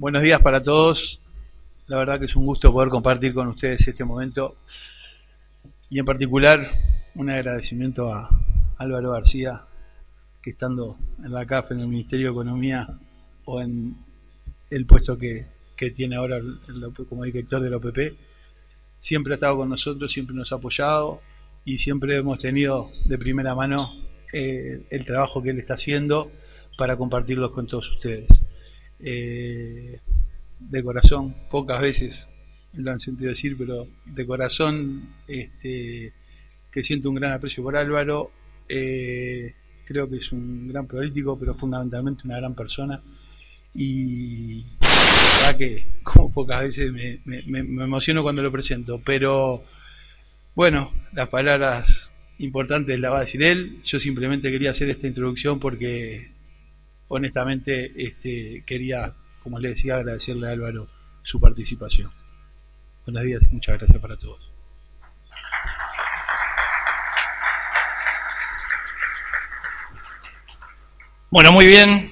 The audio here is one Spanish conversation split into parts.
Buenos días para todos. La verdad que es un gusto poder compartir con ustedes este momento y en particular un agradecimiento a Álvaro García, que estando en la CAF, en el Ministerio de Economía o en el puesto que tiene ahora como director de la OPP, siempre ha estado con nosotros, siempre nos ha apoyado y siempre hemos tenido de primera mano el trabajo que él está haciendo para compartirlos con todos ustedes. De corazón, pocas veces lo han sentido decir, pero de corazón que siento un gran aprecio por Álvaro. Creo que es un gran político, pero fundamentalmente una gran persona, y la verdad que como pocas veces me emociono cuando lo presento, pero bueno, las palabras importantes las va a decir él. Yo simplemente quería hacer esta introducción porque honestamente quería, como les decía, agradecerle a Álvaro su participación. Buenos días y muchas gracias para todos. Bueno, muy bien.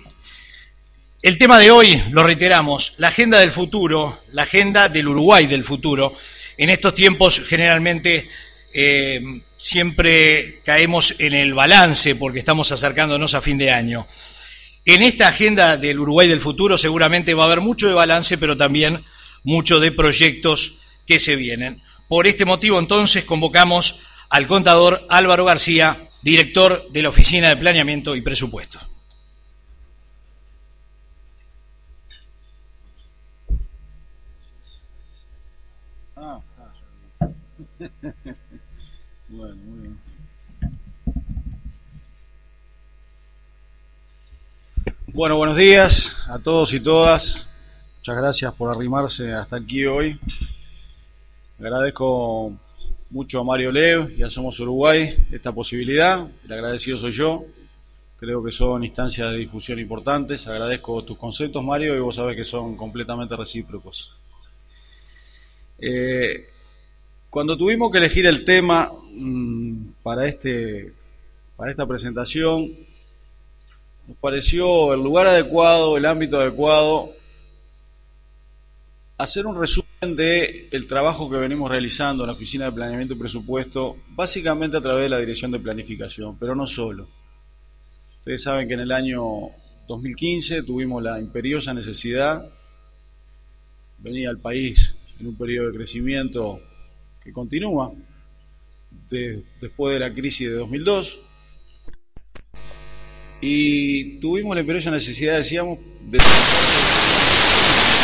El tema de hoy, lo reiteramos, la agenda del futuro, la agenda del Uruguay del futuro. En estos tiempos generalmente siempre caemos en el balance porque estamos acercándonos a fin de año. En esta agenda del Uruguay del futuro seguramente va a haber mucho de balance, pero también mucho de proyectos que se vienen. Por este motivo, entonces, convocamos al contador Álvaro García, director de la Oficina de Planeamiento y Presupuesto. Bueno, muy bien. Bueno, buenos días a todos y todas. Muchas gracias por arrimarse hasta aquí hoy. Agradezco mucho a Mario Lev y a Somos Uruguay esta posibilidad. El agradecido soy yo. Creo que son instancias de difusión importantes. Agradezco tus conceptos, Mario, y vos sabés que son completamente recíprocos. Cuando tuvimos que elegir el tema para esta presentación, nos pareció el lugar adecuado, el ámbito adecuado, hacer un resumen del trabajo que venimos realizando en la Oficina de Planeamiento y Presupuesto, básicamente a través de la Dirección de Planificación, pero no solo. Ustedes saben que en el año 2015 tuvimos la imperiosa necesidad, venía al país en un periodo de crecimiento que continúa después de la crisis de 2002, y tuvimos la imperiosa necesidad, decíamos, de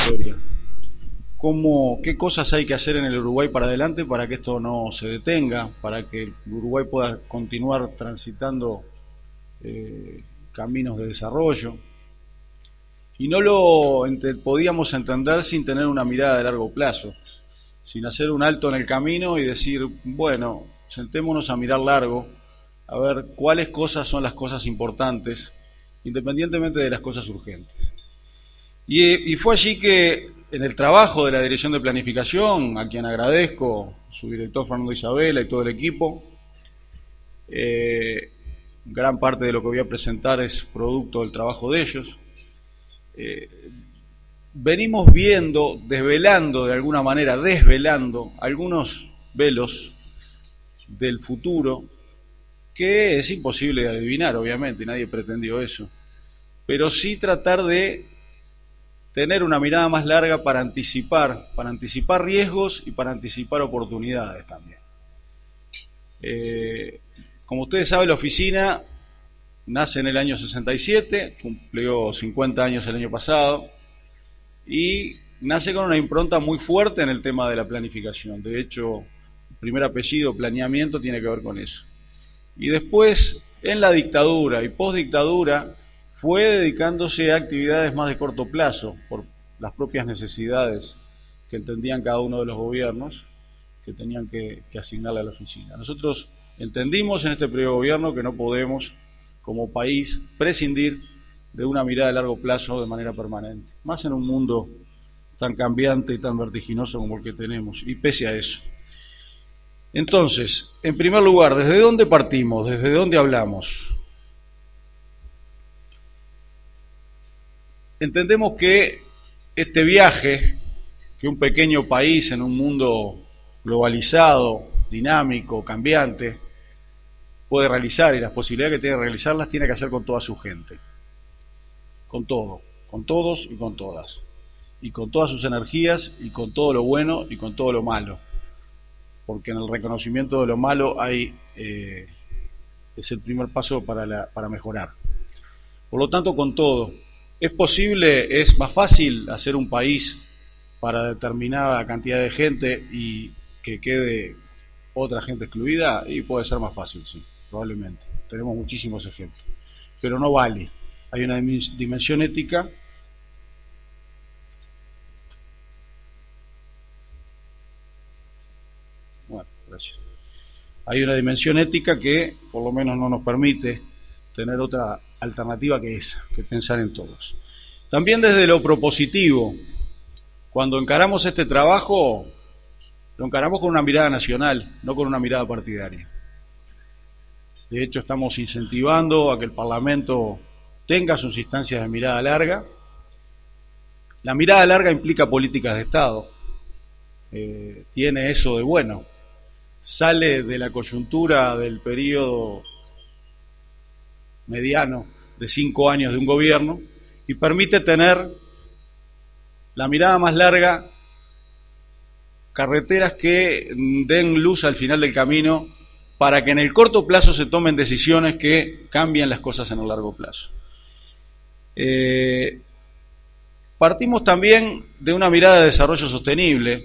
historia. ¿Qué cosas hay que hacer en el Uruguay para adelante para que esto no se detenga, para que el Uruguay pueda continuar transitando caminos de desarrollo? Y no lo podíamos entender sin tener una mirada de largo plazo, sin hacer un alto en el camino y decir, bueno, sentémonos a mirar largo, a ver cuáles cosas son las cosas importantes, independientemente de las cosas urgentes. Y fue allí que, en el trabajo de la Dirección de Planificación, a quien agradezco, su director Fernando Isabela y todo el equipo, gran parte de lo que voy a presentar es producto del trabajo de ellos, venimos viendo, desvelando de alguna manera, desvelando algunos velos del futuro que es imposible de adivinar, obviamente, nadie pretendió eso, pero sí tratar de tener una mirada más larga para anticipar riesgos y para anticipar oportunidades también. Como ustedes saben, la oficina nace en el año 67, cumplió 50 años el año pasado, y nace con una impronta muy fuerte en el tema de la planificación. De hecho, el primer apellido, planeamiento, tiene que ver con eso. Y después, en la dictadura y postdictadura, fue dedicándose a actividades más de corto plazo, por las propias necesidades que entendían cada uno de los gobiernos que tenían que asignarle a la oficina. Nosotros entendimos en este periodo de gobierno que no podemos, como país, prescindir de una mirada de largo plazo de manera permanente, más en un mundo tan cambiante y tan vertiginoso como el que tenemos, y pese a eso. Entonces, en primer lugar, ¿desde dónde partimos? ¿Desde dónde hablamos? Entendemos que este viaje que un pequeño país en un mundo globalizado, dinámico, cambiante, puede realizar, y las posibilidades que tiene de realizarlas tiene que hacer con toda su gente, con todo, con todos y con todas, y con todas sus energías, y con todo lo bueno y con todo lo malo, porque en el reconocimiento de lo malo hay es el primer paso para mejorar. Por lo tanto, con todo, ¿es posible, es más fácil hacer un país para determinada cantidad de gente y que quede otra gente excluida? Y puede ser más fácil, sí, probablemente. Tenemos muchísimos ejemplos. Pero no vale. Hay una dimensión ética . Bueno, gracias. Hay una dimensión ética que por lo menos no nos permite tener otra alternativa que esa, que pensar en todos. También desde lo propositivo, cuando encaramos este trabajo, lo encaramos con una mirada nacional, no con una mirada partidaria. De hecho, estamos incentivando a que el Parlamento tenga sus instancias de mirada larga. La mirada larga implica políticas de Estado, tiene eso de bueno. Sale de la coyuntura del periodo mediano de 5 años de un gobierno y permite tener la mirada más larga, carreteras que den luz al final del camino para que en el corto plazo se tomen decisiones que cambien las cosas en el largo plazo. Partimos también de una mirada de desarrollo sostenible,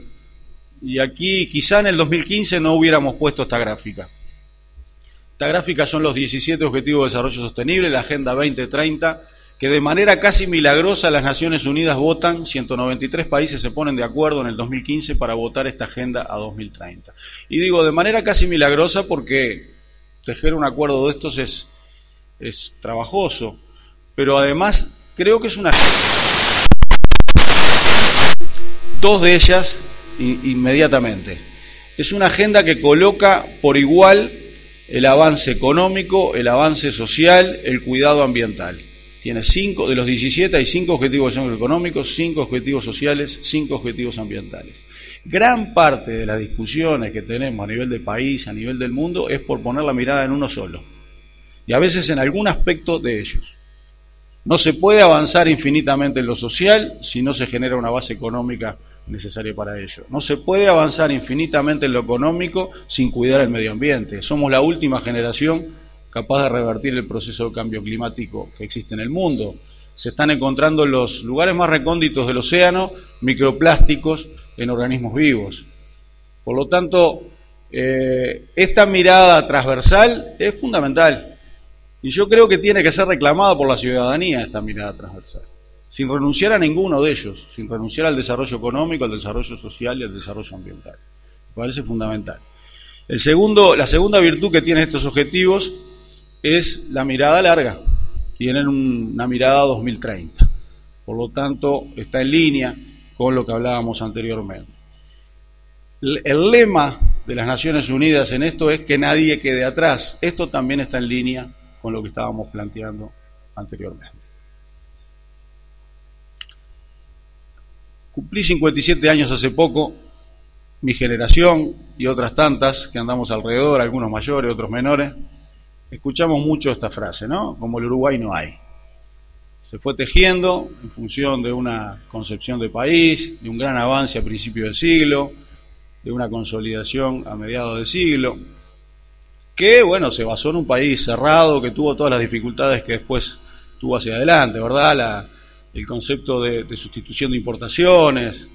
y aquí quizá en el 2015 no hubiéramos puesto esta gráfica. Esta gráfica son los 17 Objetivos de Desarrollo Sostenible, la Agenda 2030, que de manera casi milagrosa las Naciones Unidas votan, 193 países se ponen de acuerdo en el 2015 para votar esta agenda a 2030. Y digo de manera casi milagrosa porque tejer un acuerdo de estos es trabajoso, pero además creo que es una... Dos de ellas inmediatamente. Es una agenda que coloca por igual el avance económico, el avance social, el cuidado ambiental. Tiene 5, de los 17 hay 5 objetivos económicos, 5 objetivos sociales, 5 objetivos ambientales. Gran parte de las discusiones que tenemos a nivel de país, a nivel del mundo, es por poner la mirada en uno solo. Y a veces en algún aspecto de ellos. No se puede avanzar infinitamente en lo social si no se genera una base económica necesaria para ello. No se puede avanzar infinitamente en lo económico sin cuidar el medio ambiente. Somos la última generación capaz de revertir el proceso de cambio climático que existe en el mundo. Se están encontrando en los lugares más recónditos del océano microplásticos en organismos vivos. Por lo tanto, esta mirada transversal es fundamental. Y yo creo que tiene que ser reclamada por la ciudadanía esta mirada transversal, sin renunciar a ninguno de ellos, sin renunciar al desarrollo económico, al desarrollo social y al desarrollo ambiental. Me parece fundamental. La segunda virtud que tienen estos objetivos es la mirada larga. Tienen una mirada 2030. Por lo tanto, está en línea con lo que hablábamos anteriormente. El lema de las Naciones Unidas en esto es que nadie quede atrás. Esto también está en línea con lo que estábamos planteando anteriormente. Cumplí 57 años hace poco. Mi generación y otras tantas que andamos alrededor, algunos mayores, otros menores, escuchamos mucho esta frase, ¿no? Como el Uruguay no hay. Se fue tejiendo en función de una concepción de país, de un gran avance a principios del siglo, de una consolidación a mediados del siglo, que, bueno, se basó en un país cerrado que tuvo todas las dificultades que después tuvo hacia adelante, ¿verdad? El concepto de sustitución de importaciones,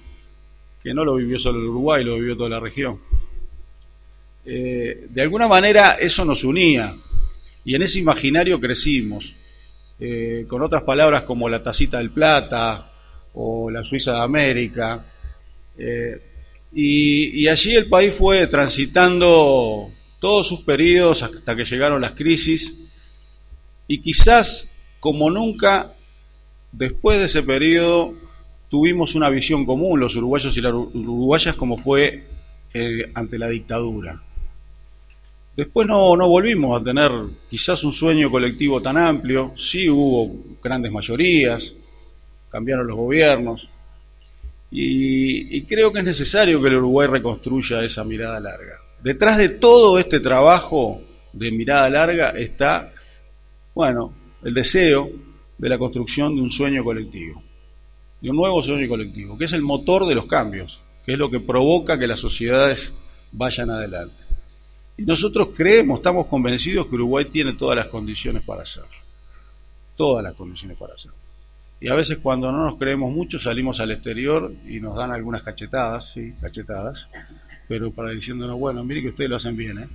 que no lo vivió solo el Uruguay, lo vivió toda la región. De alguna manera eso nos unía, y en ese imaginario crecimos, con otras palabras como la tacita del plata, o la Suiza de América, y allí el país fue transitando todos sus periodos hasta que llegaron las crisis, y quizás como nunca después de ese periodo tuvimos una visión común los uruguayos y las uruguayas como fue ante la dictadura. Después no volvimos a tener quizás un sueño colectivo tan amplio. Sí hubo grandes mayorías, cambiaron los gobiernos, Y creo que es necesario que el Uruguay reconstruya esa mirada larga. Detrás de todo este trabajo de mirada larga está, bueno, el deseo de la construcción de un sueño colectivo, de un nuevo sueño colectivo, que es el motor de los cambios, que es lo que provoca que las sociedades vayan adelante. Y nosotros creemos, estamos convencidos que Uruguay tiene todas las condiciones para hacerlo, todas las condiciones para hacerlo. Y a veces cuando no nos creemos mucho salimos al exterior y nos dan algunas cachetadas, sí, cachetadas, pero para diciéndonos, bueno, mire que ustedes lo hacen bien,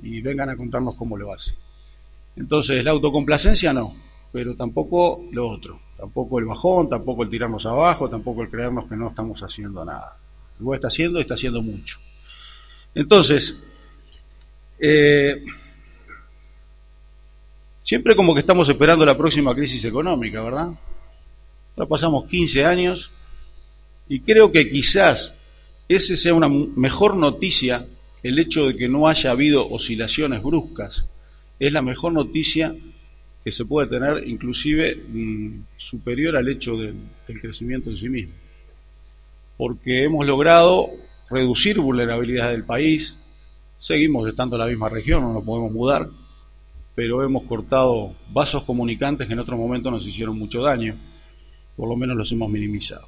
y vengan a contarnos cómo lo hacen. Entonces, la autocomplacencia no, pero tampoco lo otro, tampoco el bajón, tampoco el tirarnos abajo, tampoco el creernos que no estamos haciendo nada. Uruguay está haciendo y está haciendo mucho. Entonces, siempre como que estamos esperando la próxima crisis económica, ¿verdad? Ahora pasamos 15 años y creo que quizás ese sea una mejor noticia, el hecho de que no haya habido oscilaciones bruscas, es la mejor noticia que se puede tener, inclusive superior al hecho del crecimiento en sí mismo. Porque hemos logrado reducir vulnerabilidad del país, seguimos estando en la misma región, no nos podemos mudar, pero hemos cortado vasos comunicantes que en otro momento nos hicieron mucho daño, por lo menos los hemos minimizado.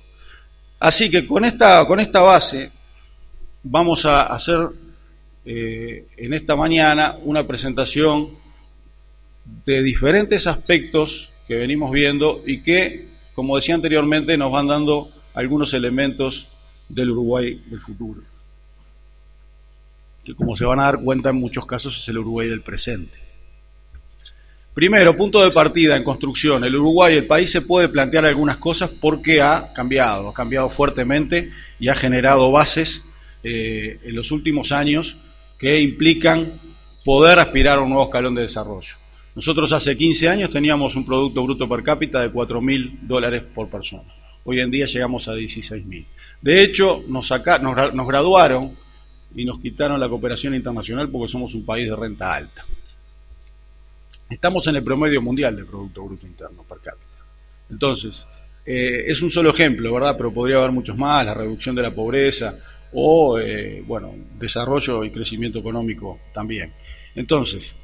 Así que con esta base vamos a hacer en esta mañana una presentación de diferentes aspectos que venimos viendo y que, como decía anteriormente, nos van dando algunos elementos del Uruguay del futuro, que como se van a dar cuenta en muchos casos es el Uruguay del presente. Primero, punto de partida en construcción. El Uruguay, el país, se puede plantear algunas cosas porque ha cambiado fuertemente y ha generado bases en los últimos años que implican poder aspirar a un nuevo escalón de desarrollo. Nosotros hace 15 años teníamos un Producto Bruto Per Cápita de $4.000 por persona. Hoy en día llegamos a 16.000. De hecho, nos graduaron y nos quitaron la cooperación internacional porque somos un país de renta alta. Estamos en el promedio mundial de Producto Bruto Interno Per Cápita. Entonces, es un solo ejemplo, ¿verdad? Pero podría haber muchos más, la reducción de la pobreza o, bueno, desarrollo y crecimiento económico también. Entonces,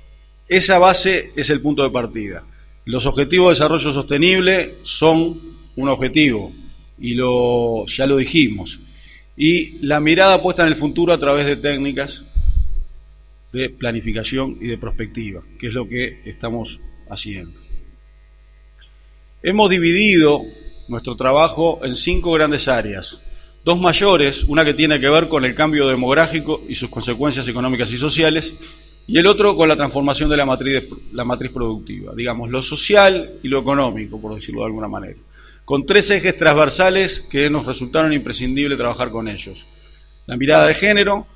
esa base es el punto de partida. Los objetivos de desarrollo sostenible son un objetivo, y ya lo dijimos. Y la mirada puesta en el futuro a través de técnicas de planificación y de prospectiva, que es lo que estamos haciendo. Hemos dividido nuestro trabajo en 5 grandes áreas. 2 mayores, una que tiene que ver con el cambio demográfico y sus consecuencias económicas y sociales, y el otro con la transformación de la matriz productiva, digamos, lo social y lo económico, por decirlo de alguna manera, con 3 ejes transversales que nos resultaron imprescindibles trabajar con ellos. La mirada de género,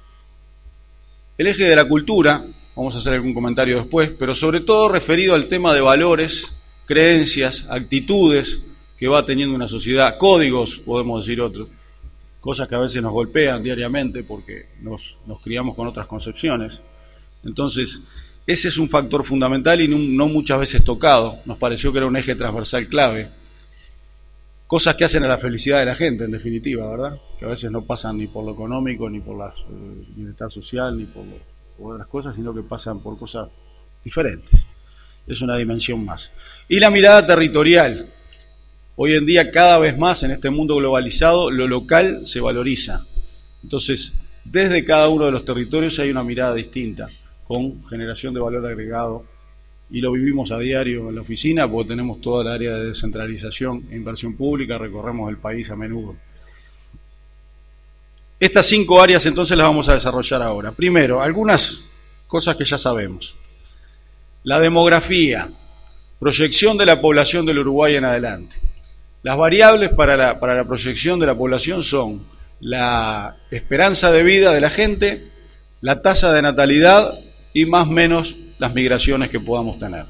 el eje de la cultura, vamos a hacer algún comentario después, pero sobre todo referido al tema de valores, creencias, actitudes que va teniendo una sociedad, códigos, podemos decir otros, cosas que a veces nos golpean diariamente porque nos criamos con otras concepciones. Entonces, ese es un factor fundamental y no muchas veces tocado. Nos pareció que era un eje transversal clave. Cosas que hacen a la felicidad de la gente, en definitiva, ¿verdad? Que a veces no pasan ni por lo económico, ni por el bienestar social, ni por otras cosas, sino que pasan por cosas diferentes. Es una dimensión más. Y la mirada territorial. Hoy en día, cada vez más en este mundo globalizado, lo local se valoriza. Entonces, desde cada uno de los territorios hay una mirada distinta, con generación de valor agregado, y lo vivimos a diario en la oficina porque tenemos toda el área de descentralización e inversión pública, recorremos el país a menudo. Estas 5 áreas entonces las vamos a desarrollar ahora. Primero, algunas cosas que ya sabemos. La demografía, proyección de la población del Uruguay en adelante. Las variables para la proyección de la población son la esperanza de vida de la gente, la tasa de natalidad y más o menos las migraciones que podamos tener.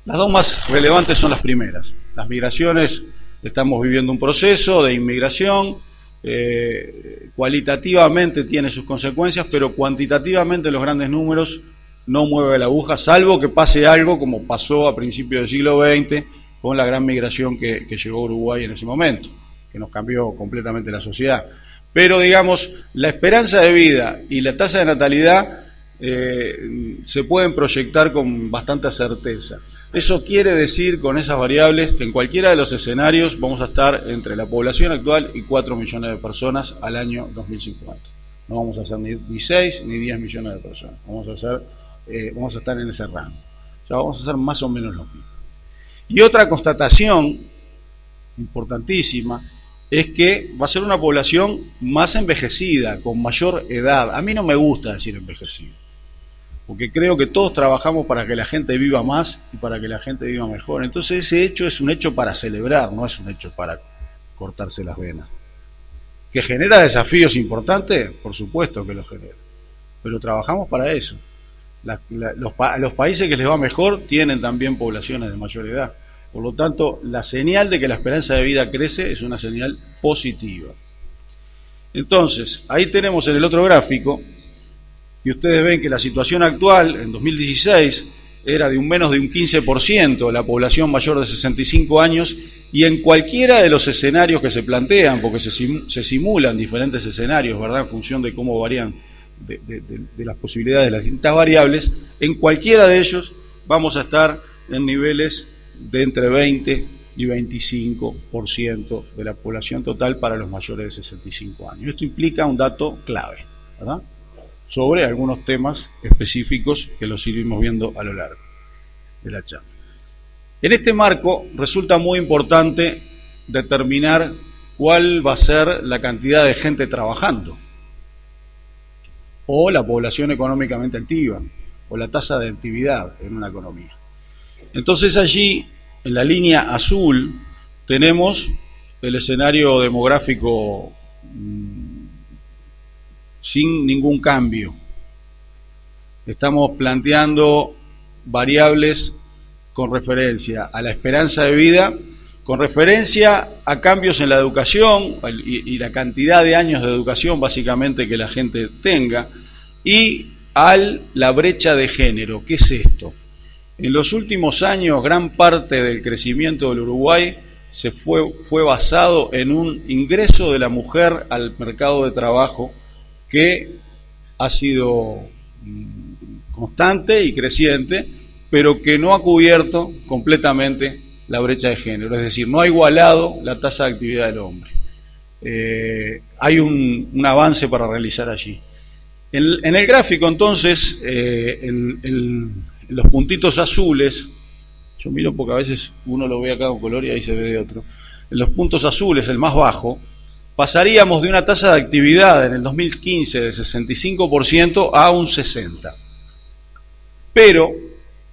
Las 2 más relevantes son las primeras. Las migraciones, estamos viviendo un proceso de inmigración, cualitativamente tiene sus consecuencias, pero cuantitativamente los grandes números no mueve la aguja, salvo que pase algo como pasó a principios del siglo XX con la gran migración que llegó a Uruguay en ese momento, que nos cambió completamente la sociedad. Pero, digamos, la esperanza de vida y la tasa de natalidad se pueden proyectar con bastante certeza. Eso quiere decir, con esas variables, que en cualquiera de los escenarios vamos a estar entre la población actual y 4 millones de personas al año 2050. No vamos a ser ni 6 ni 10 millones de personas. Vamos a estar en ese rango. O sea, vamos a hacer más o menos lo mismo. Y otra constatación importantísima es que va a ser una población más envejecida, con mayor edad. A mí no me gusta decir envejecido, porque creo que todos trabajamos para que la gente viva más y para que la gente viva mejor. Entonces ese hecho es un hecho para celebrar, no es un hecho para cortarse las venas. ¿Que genera desafíos importantes? Por supuesto que lo genera, pero trabajamos para eso. Los países que les va mejor tienen también poblaciones de mayor edad. Por lo tanto, la señal de que la esperanza de vida crece es una señal positiva. Entonces, ahí tenemos en el otro gráfico, y ustedes ven que la situación actual, en 2016, era de menos de un 15% la población mayor de 65 años, y en cualquiera de los escenarios que se plantean, porque se simulan diferentes escenarios, ¿verdad?, en función de cómo varían de las posibilidades de las distintas variables, en cualquiera de ellos vamos a estar en niveles de entre 20 y 25% de la población total para los mayores de 65 años. Esto implica un dato clave, ¿verdad?, sobre algunos temas específicos que los iremos viendo a lo largo de la charla. En este marco resulta muy importante determinar cuál va a ser la cantidad de gente trabajando, o la población económicamente activa, o la tasa de actividad en una economía. Entonces allí, en la línea azul, tenemos el escenario demográfico sin ningún cambio. Estamos planteando variables con referencia a la esperanza de vida, con referencia a cambios en la educación y la cantidad de años de educación básicamente que la gente tenga, y a la brecha de género. ¿Qué es esto? En los últimos años, gran parte del crecimiento del Uruguay fue basado en un ingreso de la mujer al mercado de trabajo que ha sido constante y creciente, pero que no ha cubierto completamente la brecha de género, es decir, no ha igualado la tasa de actividad del hombre. Hay un avance para realizar allí. En el gráfico, entonces, los puntitos azules, yo miro porque a veces uno lo ve acá con color y ahí se ve de otro, en los puntos azules, el más bajo, pasaríamos de una tasa de actividad en el 2015 de 65% a un 60%. Pero,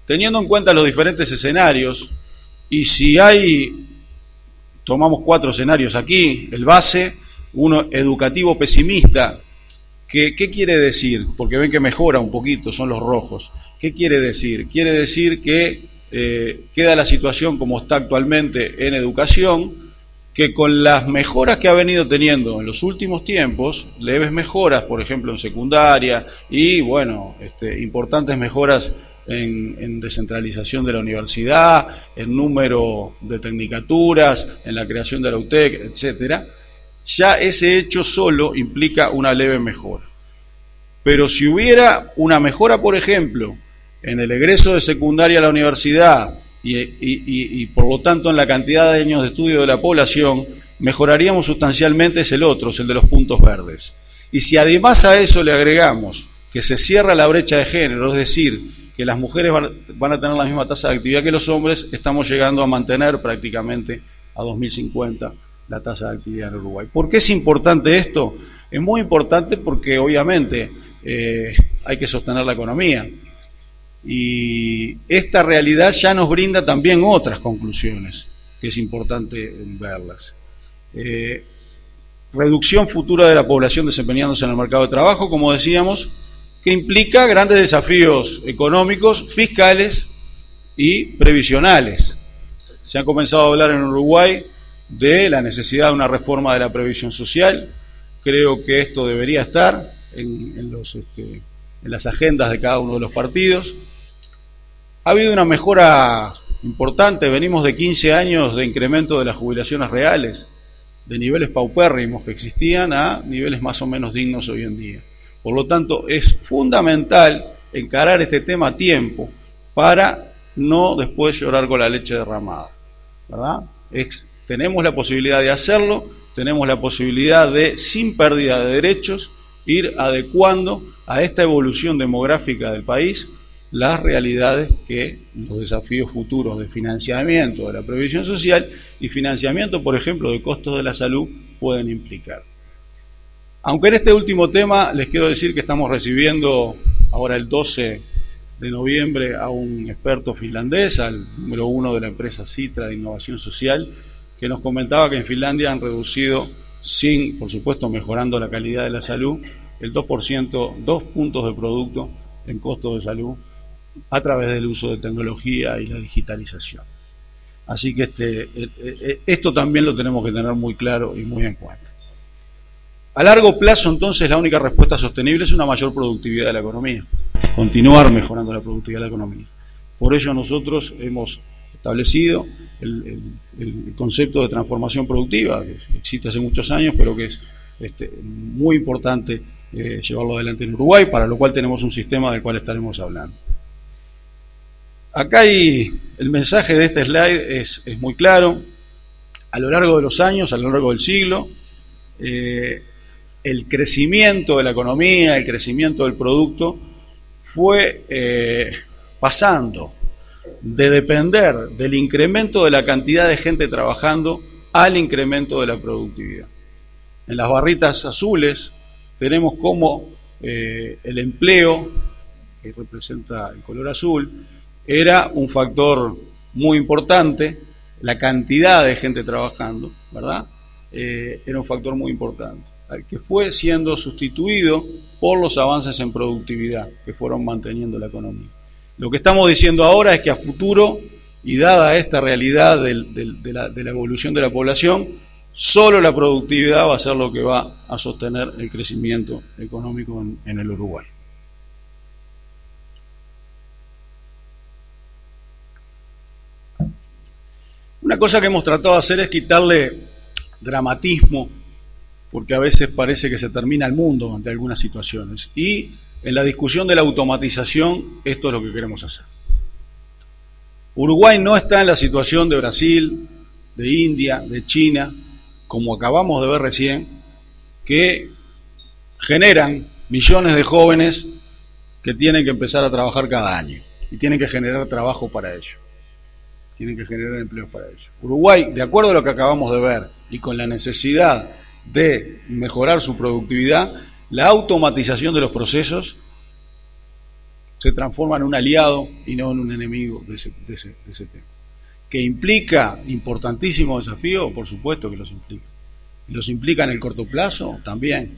teniendo en cuenta los diferentes escenarios, y si tomamos 4 escenarios aquí, el base, uno educativo pesimista, ¿qué quiere decir? Porque ven que mejora un poquito, son los rojos. ¿Qué quiere decir? Quiere decir que queda la situación como está actualmente en educación, que con las mejoras que ha venido teniendo en los últimos tiempos, leves mejoras, por ejemplo, en secundaria, y bueno, importantes mejoras en descentralización de la universidad, en número de tecnicaturas, en la creación de la UTEC, etcétera, ya ese hecho solo implica una leve mejora. Pero si hubiera una mejora, por ejemplo, en el egreso de secundaria a la universidad y por lo tanto en la cantidad de años de estudio de la población, mejoraríamos sustancialmente, es el otro, es el de los puntos verdes. Y si además a eso le agregamos que se cierra la brecha de género, es decir, que las mujeres van a tener la misma tasa de actividad que los hombres, estamos llegando a mantener prácticamente a 2050 la tasa de actividad en Uruguay. ¿Por qué es importante esto? Es muy importante porque obviamente hay que sostener la economía. Y esta realidad ya nos brinda también otras conclusiones, que es importante verlas. Reducción futura de la población desempeñándose en el mercado de trabajo, como decíamos, que implica grandes desafíos económicos, fiscales y previsionales. Se ha comenzado a hablar en Uruguay de la necesidad de una reforma de la previsión social. Creo que esto debería estar en las agendas de cada uno de los partidos. Ha habido una mejora importante, venimos de 15 años de incremento de las jubilaciones reales, de niveles paupérrimos que existían a niveles más o menos dignos hoy en día. Por lo tanto, es fundamental encarar este tema a tiempo para no después llorar con la leche derramada, ¿verdad? Tenemos la posibilidad de hacerlo, tenemos la posibilidad de, sin pérdida de derechos, ir adecuando a esta evolución demográfica del país las realidades que los desafíos futuros de financiamiento de la previsión social y financiamiento, por ejemplo, de costos de la salud pueden implicar. Aunque en este último tema les quiero decir que estamos recibiendo ahora el 12 de noviembre a un experto finlandés, al número 1 de la empresa Sitra de Innovación Social, que nos comentaba que en Finlandia han reducido, por supuesto mejorando la calidad de la salud, el 2%, 2 puntos de producto en costos de salud a través del uso de tecnología y la digitalización. Así que esto también lo tenemos que tener muy claro y muy en cuenta. A largo plazo, entonces, la única respuesta sostenible es una mayor productividad de la economía, continuar mejorando la productividad de la economía. Por ello nosotros hemos establecido el concepto de transformación productiva, que existe hace muchos años, pero que es muy importante llevarlo adelante en Uruguay, para lo cual tenemos un sistema del cual estaremos hablando. Acá el mensaje de este slide es muy claro. A lo largo de los años, a lo largo del siglo, el crecimiento de la economía, el crecimiento del producto fue pasando de depender del incremento de la cantidad de gente trabajando al incremento de la productividad. En las barritas azules tenemos como el empleo, que representa el color azul, era un factor muy importante, la cantidad de gente trabajando, ¿verdad? Era un factor muy importante, que fue siendo sustituido por los avances en productividad que fueron manteniendo la economía. Lo que estamos diciendo ahora es que a futuro, y dada esta realidad de la evolución de la población, solo la productividad va a ser lo que va a sostener el crecimiento económico en el Uruguay. Una cosa que hemos tratado de hacer es quitarle dramatismo, porque a veces parece que se termina el mundo ante algunas situaciones. Y en la discusión de la automatización, esto es lo que queremos hacer. Uruguay no está en la situación de Brasil, de India, de China, como acabamos de ver recién, que generan millones de jóvenes que tienen que empezar a trabajar cada año y tienen que generar trabajo para ello. Tienen que generar empleos para ello. Uruguay, de acuerdo a lo que acabamos de ver y con la necesidad de mejorar su productividad, la automatización de los procesos se transforma en un aliado y no en un enemigo de ese tema. ¿Que implica importantísimo desafío? Por supuesto que los implica. ¿Y los implica en el corto plazo? También.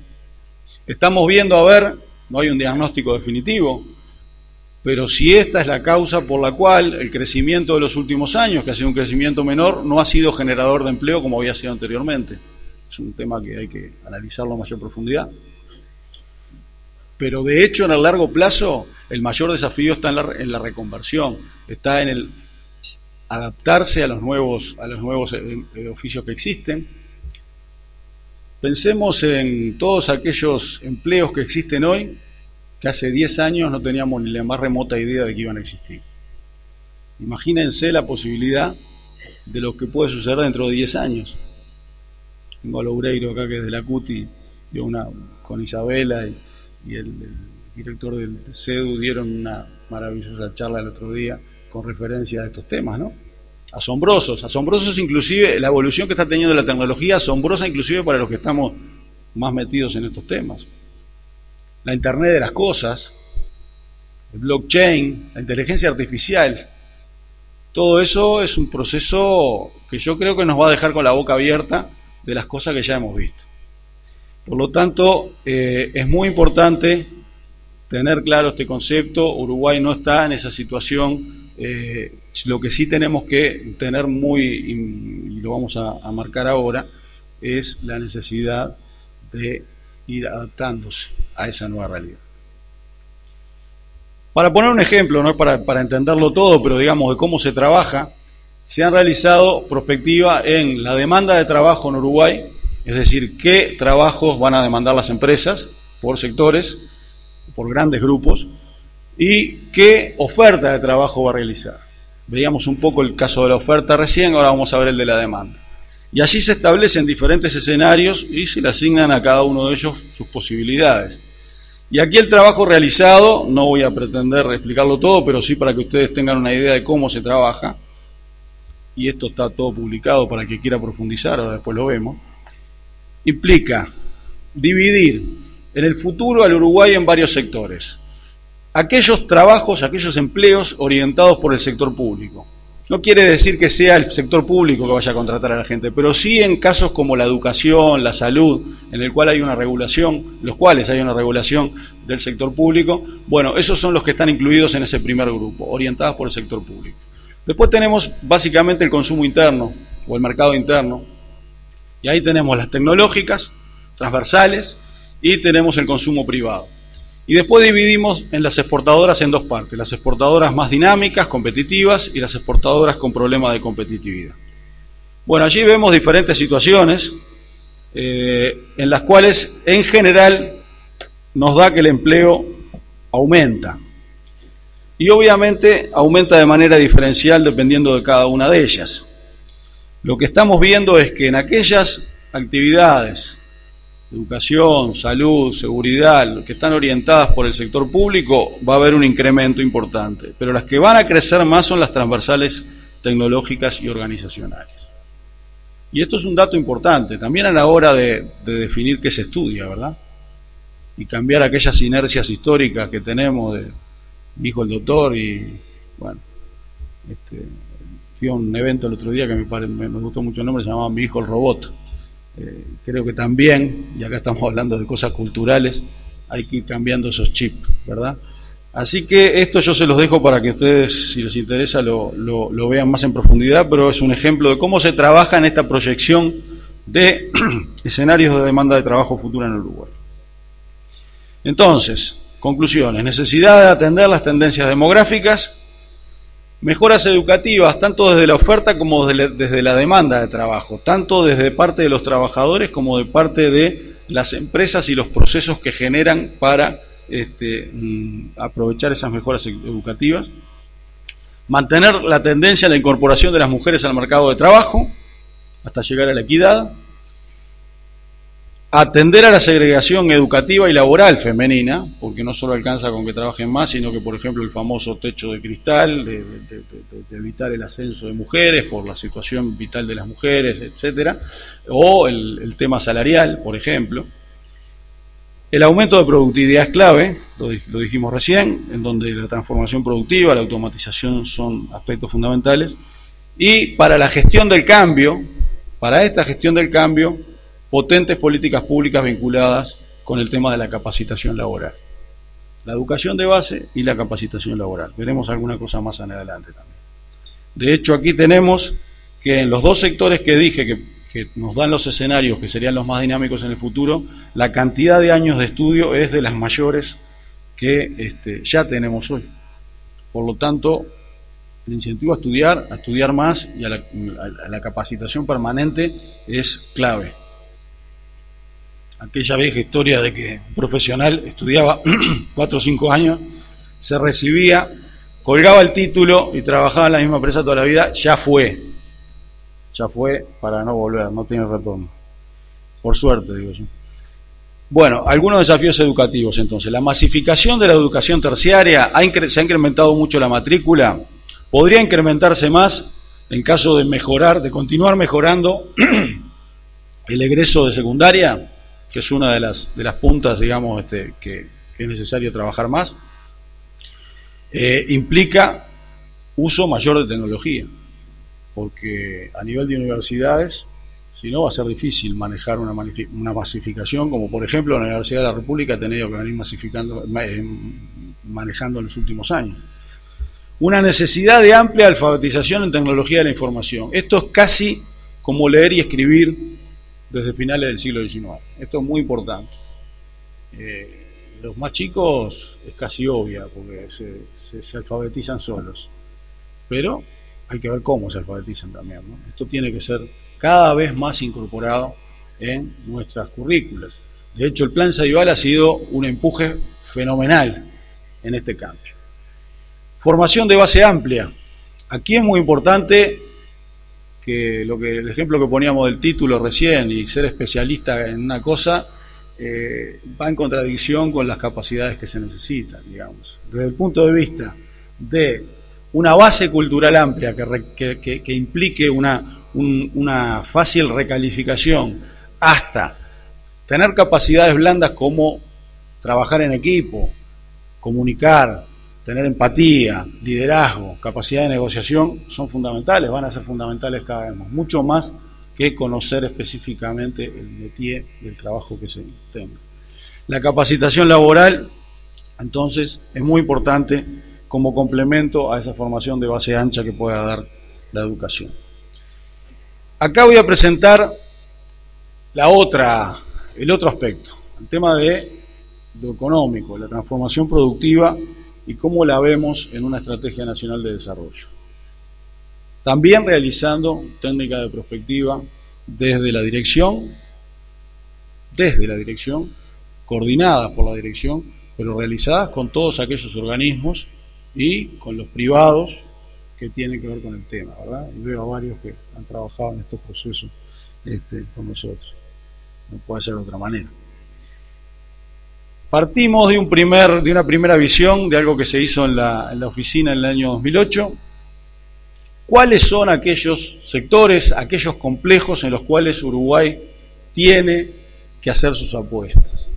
Estamos viendo, a ver, no hay un diagnóstico definitivo, pero si esta es la causa por la cual el crecimiento de los últimos años, que ha sido un crecimiento menor, no ha sido generador de empleo como había sido anteriormente. Es un tema que hay que analizarlo a mayor profundidad. Pero de hecho, en el largo plazo, el mayor desafío está en la reconversión, está en el adaptarse a los nuevos oficios que existen. Pensemos en todos aquellos empleos que existen hoy, que hace 10 años no teníamos ni la más remota idea de que iban a existir. Imagínense la posibilidad de lo que puede suceder dentro de 10 años. Tengo a Loureiro acá, que es de la CUTI, con Isabela y el director del CEDU dieron una maravillosa charla el otro día con referencia a estos temas, ¿no? Asombrosos inclusive, la evolución que está teniendo la tecnología, asombrosa inclusive para los que estamos más metidos en estos temas. La Internet de las cosas, el blockchain, la inteligencia artificial, todo eso es un proceso que yo creo que nos va a dejar con la boca abierta de las cosas que ya hemos visto. Por lo tanto, es muy importante tener claro este concepto. Uruguay no está en esa situación. Lo que sí tenemos que tener y lo vamos a marcar ahora, es la necesidad de ir adaptándose a esa nueva realidad. Para poner un ejemplo, no es para entenderlo todo, pero digamos de cómo se trabaja, se han realizado prospectiva en la demanda de trabajo en Uruguay, es decir, qué trabajos van a demandar las empresas por sectores, por grandes grupos, y qué oferta de trabajo va a realizar. Veíamos un poco el caso de la oferta recién, ahora vamos a ver el de la demanda. Y allí se establecen diferentes escenarios y se le asignan a cada uno de ellos sus posibilidades. Y aquí el trabajo realizado, no voy a pretender explicarlo todo, pero sí para que ustedes tengan una idea de cómo se trabaja, y esto está todo publicado para el que quiera profundizar, ahora después lo vemos, implica dividir en el futuro al Uruguay en varios sectores. Aquellos trabajos, aquellos empleos orientados por el sector público. No quiere decir que sea el sector público que vaya a contratar a la gente, pero sí en casos como la educación, la salud, en el cual hay una regulación, los cuales hay una regulación del sector público. Bueno, esos son los que están incluidos en ese primer grupo, orientados por el sector público. Después tenemos básicamente el consumo interno o el mercado interno, y ahí tenemos las tecnológicas, transversales, y tenemos el consumo privado. Y después dividimos en las exportadoras en dos partes, las exportadoras más dinámicas, competitivas, y las exportadoras con problemas de competitividad. Bueno, allí vemos diferentes situaciones en las cuales en general nos da que el empleo aumenta. Y obviamente aumenta de manera diferencial dependiendo de cada una de ellas. Lo que estamos viendo es que en aquellas actividades, educación, salud, seguridad, que están orientadas por el sector público, va a haber un incremento importante. Pero las que van a crecer más son las transversales tecnológicas y organizacionales. Y esto es un dato importante, también a la hora de definir qué se estudia, ¿verdad? Y cambiar aquellas inercias históricas que tenemos de mi hijo el doctor y, bueno, fui a un evento el otro día que me gustó mucho el nombre, se llamaba Mi hijo el robot. Creo que también, y acá estamos hablando de cosas culturales, hay que ir cambiando esos chips, ¿verdad? Así que esto yo se los dejo para que ustedes, si les interesa, lo vean más en profundidad, pero es un ejemplo de cómo se trabaja en esta proyección de escenarios de demanda de trabajo futura en Uruguay. Entonces, conclusiones: necesidad de atender las tendencias demográficas, mejoras educativas, tanto desde la oferta como desde la demanda de trabajo, tanto desde parte de los trabajadores como de parte de las empresas y los procesos que generan para aprovechar esas mejoras educativas. Mantener la tendencia a la incorporación de las mujeres al mercado de trabajo hasta llegar a la equidad. Atender a la segregación educativa y laboral femenina, porque no solo alcanza con que trabajen más, sino que, por ejemplo, el famoso techo de cristal, de evitar el ascenso de mujeres por la situación vital de las mujeres, etcétera, o el tema salarial, por ejemplo. El aumento de productividad es clave, lo dijimos recién, en donde la transformación productiva, la automatización son aspectos fundamentales. Y para la gestión del cambio, para esta gestión del cambio, potentes políticas públicas vinculadas con el tema de la capacitación laboral. La educación de base y la capacitación laboral. Veremos alguna cosa más en adelante también. De hecho, aquí tenemos que en los dos sectores que dije que nos dan los escenarios que serían los más dinámicos en el futuro, la cantidad de años de estudio es de las mayores que ya tenemos hoy. Por lo tanto, el incentivo a estudiar más y a la capacitación permanente es clave. Aquella vieja historia de que un profesional estudiaba 4 o 5 años, se recibía, colgaba el título y trabajaba en la misma empresa toda la vida, ya fue para no volver, no tiene retorno. Por suerte, digo yo. Bueno, algunos desafíos educativos entonces. La masificación de la educación terciaria, se ha incrementado mucho la matrícula, podría incrementarse más en caso de mejorar, de continuar mejorando el egreso de secundaria, que es una de las puntas, digamos, que es necesario trabajar más. Implica uso mayor de tecnología, porque a nivel de universidades, si no, va a ser difícil manejar una masificación, como por ejemplo la Universidad de la República ha tenido que venir manejando en los últimos años. Una necesidad de amplia alfabetización en tecnología de la información. Esto es casi como leer y escribir desde finales del siglo XIX. Esto es muy importante. Los más chicos es casi obvia, porque se alfabetizan solos. Pero hay que ver cómo se alfabetizan también, ¿no? Esto tiene que ser cada vez más incorporado en nuestras currículas. De hecho, el Plan Ceibal ha sido un empuje fenomenal en este cambio. Formación de base amplia. Aquí es muy importante que el ejemplo que poníamos del título recién y ser especialista en una cosa va en contradicción con las capacidades que se necesitan, digamos. Desde el punto de vista de una base cultural amplia que implique una fácil recalificación hasta tener capacidades blandas como trabajar en equipo, comunicar, tener empatía, liderazgo, capacidad de negociación, son fundamentales, van a ser fundamentales cada vez más, mucho más que conocer específicamente el métier del trabajo que se tenga. La capacitación laboral, entonces, es muy importante como complemento a esa formación de base ancha que pueda dar la educación. Acá voy a presentar el otro aspecto, el tema de lo económico, la transformación productiva y cómo la vemos en una estrategia nacional de desarrollo. También realizando técnicas de prospectiva desde la dirección, coordinadas por la dirección, pero realizadas con todos aquellos organismos y con los privados que tienen que ver con el tema, ¿verdad? Y veo a varios que han trabajado en estos procesos con nosotros. No puede ser de otra manera. Partimos de una primera visión de algo que se hizo en la oficina en el año 2008. ¿Cuáles son aquellos sectores, aquellos complejos en los cuales Uruguay tiene que hacer sus apuestas?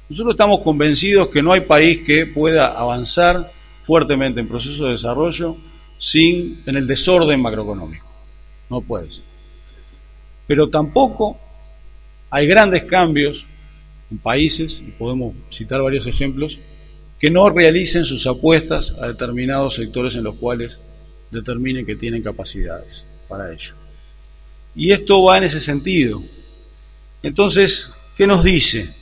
Nosotros estamos convencidos que no hay país que pueda avanzar fuertemente en procesos de desarrollo en el desorden macroeconómico. No puede ser. Pero tampoco hay grandes cambios en países, y podemos citar varios ejemplos, que no realicen sus apuestas a determinados sectores en los cuales determinen que tienen capacidades para ello. Y esto va en ese sentido. Entonces, ¿qué nos dice?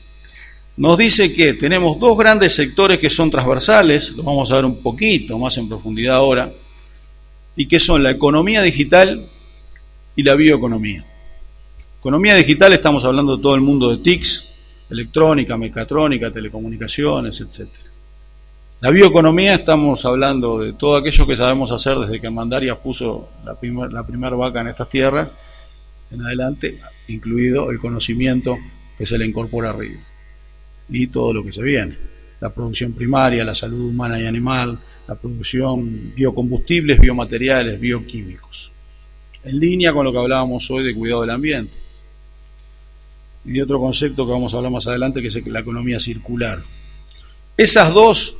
Nos dice que tenemos dos grandes sectores que son transversales, lo vamos a ver un poquito más en profundidad ahora, y que son la economía digital y la bioeconomía. Economía digital, estamos hablando de todo el mundo de TICs, electrónica, mecatrónica, telecomunicaciones, etc. La bioeconomía, estamos hablando de todo aquello que sabemos hacer desde que Mandaria puso la primera vaca en estas tierras en adelante, incluido el conocimiento que se le incorpora arriba y todo lo que se viene, la producción primaria, la salud humana y animal, la producción biocombustibles, biomateriales, bioquímicos, en línea con lo que hablábamos hoy de cuidado del ambiente. Y de otro concepto que vamos a hablar más adelante, que es la economía circular. Esas dos,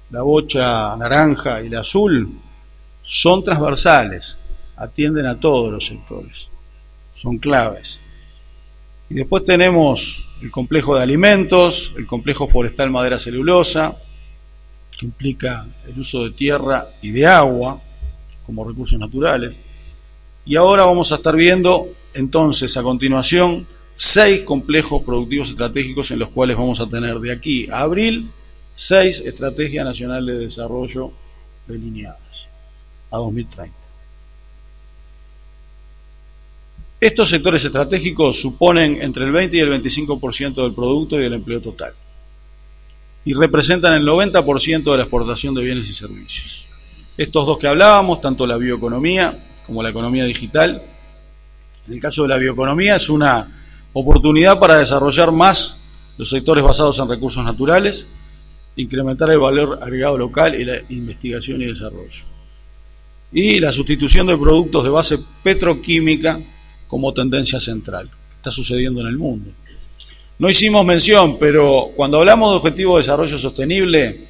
la bocha naranja y la azul, son transversales, atienden a todos los sectores, son claves. Y después tenemos el complejo de alimentos, el complejo forestal madera celulosa, que implica el uso de tierra y de agua como recursos naturales. Y ahora vamos a estar viendo, entonces, a continuación, 6 complejos productivos estratégicos en los cuales vamos a tener de aquí a abril 6 estrategias nacionales de desarrollo delineadas a 2030. Estos sectores estratégicos suponen entre el 20 y el 25% del producto y del empleo total y representan el 90% de la exportación de bienes y servicios. Estos dos que hablábamos, tanto la bioeconomía como la economía digital, en el caso de la bioeconomía es una oportunidad para desarrollar más los sectores basados en recursos naturales, incrementar el valor agregado local y la investigación y desarrollo. Y la sustitución de productos de base petroquímica como tendencia central, que está sucediendo en el mundo. No hicimos mención, pero cuando hablamos de objetivos de desarrollo sostenible,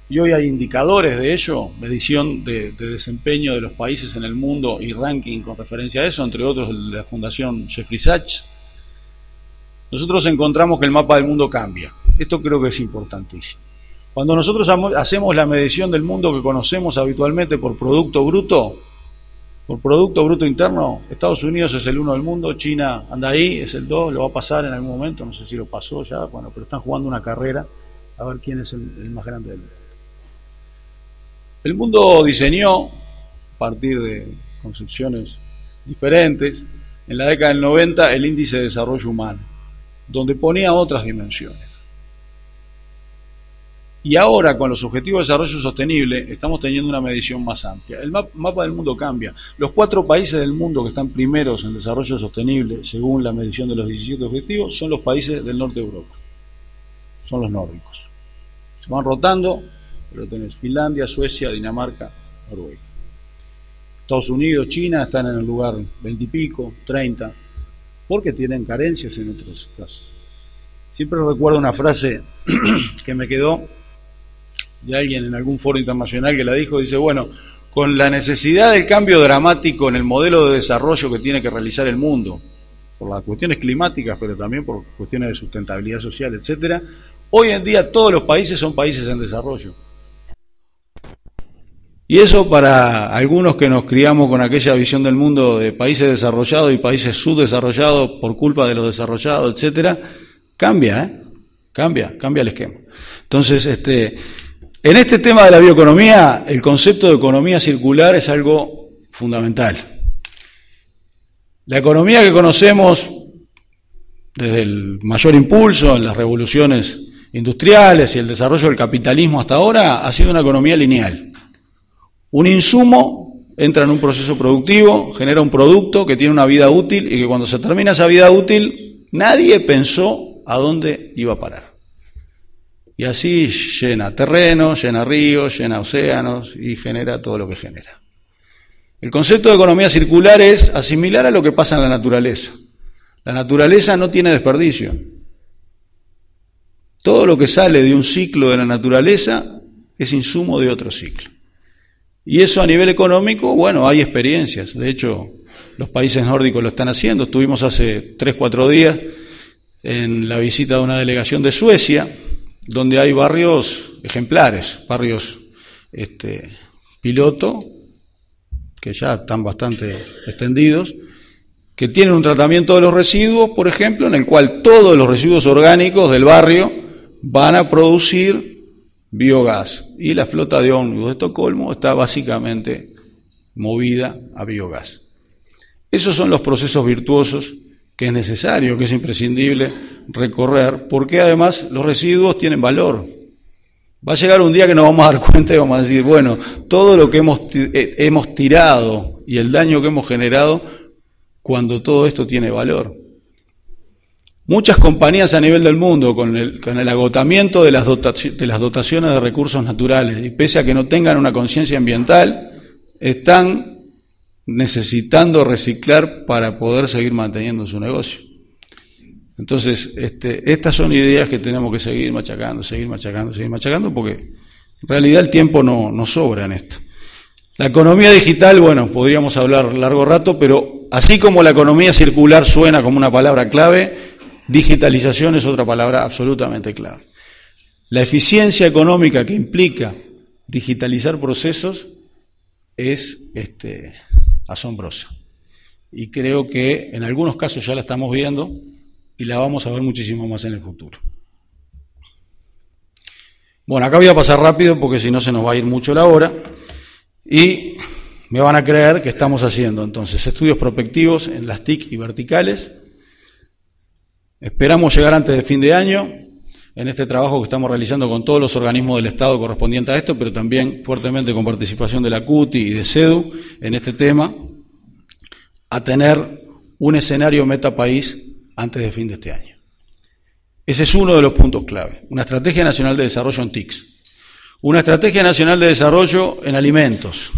y hoy hay indicadores de ello, medición de desempeño de los países en el mundo y ranking con referencia a eso, entre otros la Fundación Jeffrey Sachs, nosotros encontramos que el mapa del mundo cambia. Esto creo que es importantísimo. Cuando nosotros hacemos la medición del mundo que conocemos habitualmente por Producto Bruto Interno, Estados Unidos es el 1 del mundo, China anda ahí, es el 2, lo va a pasar en algún momento, no sé si lo pasó ya, bueno, pero están jugando una carrera a ver quién es el más grande del mundo. El mundo diseñó partir de concepciones diferentes. En la década del 90 el índice de desarrollo humano, donde ponía otras dimensiones. Y ahora con los objetivos de desarrollo sostenible estamos teniendo una medición más amplia. El mapa del mundo cambia. Los 4 países del mundo que están primeros en desarrollo sostenible, según la medición de los 17 objetivos, son los países del norte de Europa. Son los nórdicos. Se van rotando, pero tenés Finlandia, Suecia, Dinamarca, Noruega. Estados Unidos, China están en el lugar 20 y pico, 30, porque tienen carencias en otros casos. Siempre recuerdo una frase que me quedó de alguien en algún foro internacional que la dijo, dice, bueno, con la necesidad del cambio dramático en el modelo de desarrollo que tiene que realizar el mundo, por las cuestiones climáticas, pero también por cuestiones de sustentabilidad social, etcétera, hoy en día todos los países son países en desarrollo. Y eso para algunos que nos criamos con aquella visión del mundo de países desarrollados y países subdesarrollados por culpa de los desarrollados, etcétera, cambia, cambia el esquema. Entonces, en este tema de la bioeconomía, el concepto de economía circular es algo fundamental. La economía que conocemos desde el mayor impulso en las revoluciones industriales y el desarrollo del capitalismo hasta ahora ha sido una economía lineal. Un insumo entra en un proceso productivo, genera un producto que tiene una vida útil y que cuando se termina esa vida útil, nadie pensó a dónde iba a parar. Y así llena terrenos, llena ríos, llena océanos y genera todo lo que genera. El concepto de economía circular es asimilar a lo que pasa en la naturaleza. La naturaleza no tiene desperdicio. Todo lo que sale de un ciclo de la naturaleza es insumo de otro ciclo. Y eso a nivel económico, bueno, hay experiencias. De hecho, los países nórdicos lo están haciendo. Estuvimos hace 3-4 días en la visita de una delegación de Suecia, donde hay barrios ejemplares, barrios piloto, que ya están bastante extendidos, que tienen un tratamiento de los residuos, por ejemplo, en el cual todos los residuos orgánicos del barrio van a producir biogás. Y la flota de ómnibus de Estocolmo está básicamente movida a biogás. Esos son los procesos virtuosos que es necesario, que es imprescindible recorrer, porque además los residuos tienen valor. Va a llegar un día que nos vamos a dar cuenta y vamos a decir, bueno, todo lo que hemos tirado y el daño que hemos generado, cuando todo esto tiene valor. Muchas compañías a nivel del mundo, con el agotamiento de las dotaciones de recursos naturales, y pese a que no tengan una conciencia ambiental, están necesitando reciclar para poder seguir manteniendo su negocio. Entonces, estas son ideas que tenemos que seguir machacando, porque en realidad el tiempo no sobra en esto. La economía digital, bueno, podríamos hablar largo rato, pero así como la economía circular suena como una palabra clave, digitalización es otra palabra absolutamente clave. La eficiencia económica que implica digitalizar procesos es asombrosa. Y creo que en algunos casos ya la estamos viendo y la vamos a ver muchísimo más en el futuro. Bueno, acá voy a pasar rápido porque si no se nos va a ir mucho la hora y me van a creer que estamos haciendo entonces estudios prospectivos en las TIC y verticales. Esperamos llegar antes de fin de año en este trabajo que estamos realizando con todos los organismos del Estado correspondientes a esto, pero también fuertemente con participación de la CUTI y de CEDU en este tema, a tener un escenario metapaís antes de fin de este año. Ese es uno de los puntos clave. Una estrategia nacional de desarrollo en TICs. Una estrategia nacional de desarrollo en alimentos,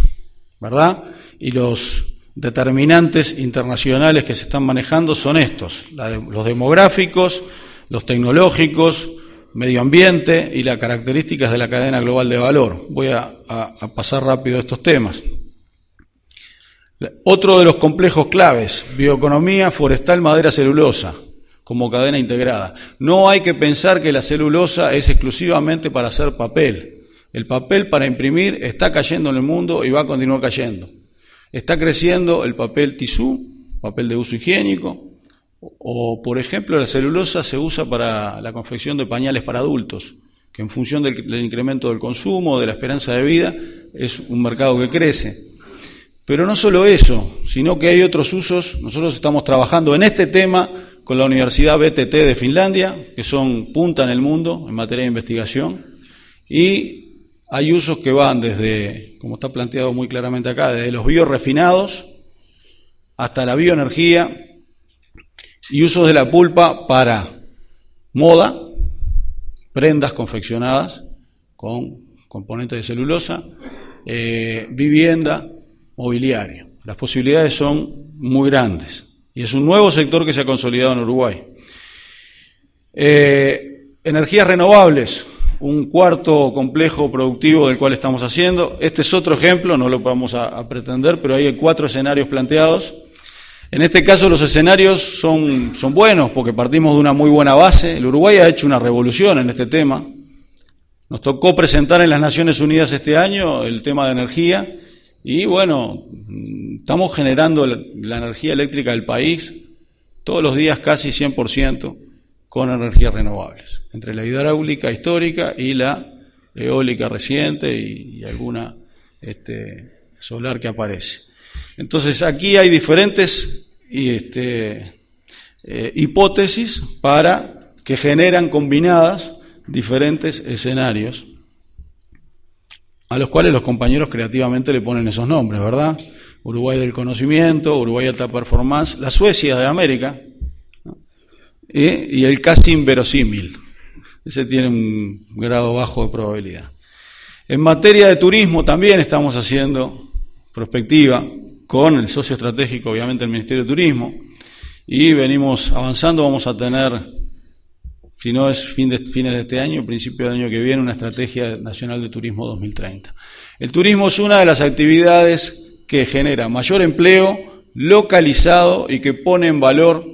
¿verdad? Y los determinantes internacionales que se están manejando son estos, los demográficos, los tecnológicos, medio ambiente y las características de la cadena global de valor. Voy a pasar rápido estos temas. Otro de los complejos claves, bioeconomía, forestal, madera, celulosa, como cadena integrada. No hay que pensar que la celulosa es exclusivamente para hacer papel. El papel para imprimir está cayendo en el mundo y va a continuar cayendo. Está creciendo el papel tisú, papel de uso higiénico, o por ejemplo la celulosa se usa para la confección de pañales para adultos, que en función del incremento del consumo, de la esperanza de vida, es un mercado que crece. Pero no solo eso, sino que hay otros usos. Nosotros estamos trabajando en este tema con la Universidad BTT de Finlandia, que son punta en el mundo en materia de investigación, y hay usos que van desde, como está planteado muy claramente acá, desde los biorefinados hasta la bioenergía, y usos de la pulpa para moda, prendas confeccionadas con componentes de celulosa, vivienda, mobiliario. Las posibilidades son muy grandes y es un nuevo sector que se ha consolidado en Uruguay. Energías renovables, un cuarto complejo productivo del cual estamos haciendo. Este es otro ejemplo, no lo vamos a pretender, pero hay 4 escenarios planteados. En este caso los escenarios son buenos porque partimos de una muy buena base. El Uruguay ha hecho una revolución en este tema. Nos tocó presentar en las Naciones Unidas este año el tema de energía y bueno, estamos generando la energía eléctrica del país todos los días casi 100% con energías renovables, entre la hidráulica histórica y la eólica reciente y alguna solar que aparece. Entonces aquí hay diferentes hipótesis que generan combinadas diferentes escenarios a los cuales los compañeros creativamente le ponen esos nombres, ¿verdad? Uruguay del conocimiento, Uruguay alta performance, la Suecia de América, ¿no? Y el casi inverosímil. Ese tiene un grado bajo de probabilidad. En materia de turismo también estamos haciendo prospectiva con el socio estratégico, obviamente, el Ministerio de Turismo, y venimos avanzando. Vamos a tener, si no es fines de este año, principio del año que viene, una estrategia nacional de turismo 2030. El turismo es una de las actividades que genera mayor empleo localizado y que pone en valor